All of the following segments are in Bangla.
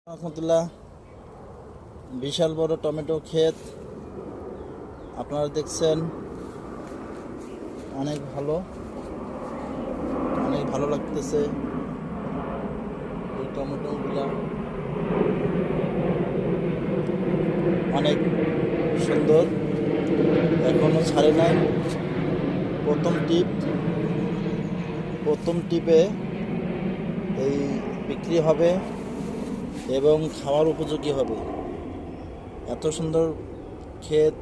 রহমতুল্লাহ। বিশাল বড় টমেটো ক্ষেত আপনারা দেখছেন, অনেক ভালো লাগতেছে এই টমেটোগুলা, অনেক সুন্দর, এখনো ছাড়ে নাই। প্রথম টিপে এই বিক্রি হবে এবং খাওয়ার উপযোগী হবে। এত সুন্দর ক্ষেত,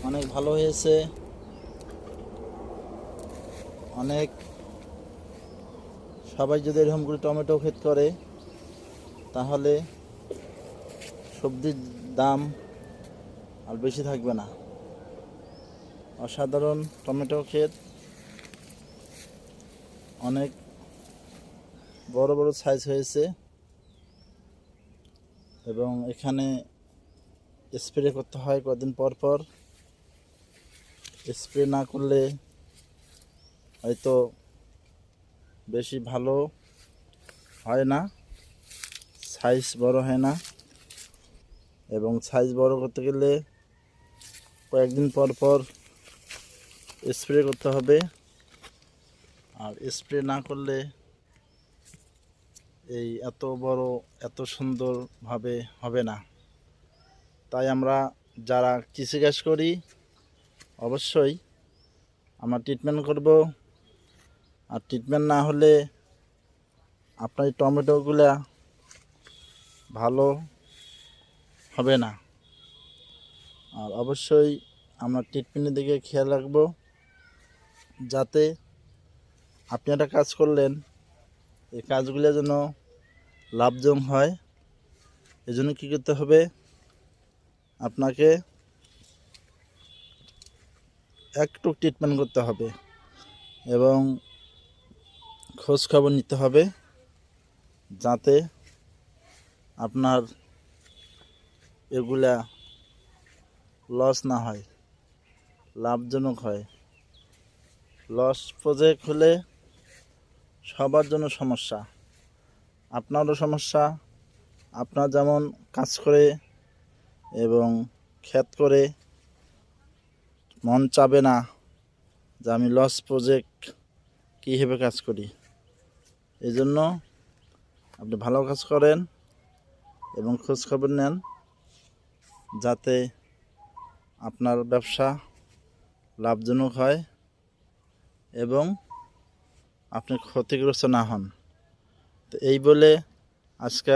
অনেক ভালো হয়েছে। সবাই যদি এরকম করে টমেটো ক্ষেত করে তাহলে সবজির দাম আর বেশি থাকবে না। অসাধারণ টমেটো ক্ষেত, অনেক বড় বড় সাইজ হয়েছে এবং এখানে স্প্রে করতে হয় কদিন পর পর। স্প্রে না করলে হয়তো বেশি ভালো হয় না, সাইজ বড় হয় না। এবং সাইজ বড় করতে গেলে কয়েকদিন পর পর স্প্রে করতে হবে, আর স্প্রে না করলে এই এত সুন্দরভাবে হবে না। তাই আমরা যারা কৃষিকাজ করি অবশ্যই আমরা ট্রিটমেন্ট করব, আর ট্রিটমেন্ট না হলে আপনার এই টমেটোগুলা ভালো হবে না। আর অবশ্যই আমরা ট্রিটমেন্টের দিকে খেয়াল রাখব, যাতে আপনি একটা কাজ করলেন এই কাজগুলো যেন লাভজনক হয়। এজন্য কী করতে হবে, আপনাকে একটু ট্রিটমেন্ট করতে হবে এবং খোঁজ খবর নিতে হবে, যাতে আপনার এগুলা লস না হয়, লাভজনক হয়। লস প্রজেক্ট হলে সবার জন্য সমস্যা, আপনারও সমস্যা। আপনার যেমন কাজ করে এবং ক্ষেত করে মন চাবে না যে আমি লস প্রজেক্ট কীভাবে কাজ করি। এই জন্য আপনি ভালো কাজ করেন এবং খোঁজখবর নেন, যাতে আপনার ব্যবসা লাভজনক হয় এবং আপনি ক্ষতিগ্রস্ত না হন। তো এই বলে আজকে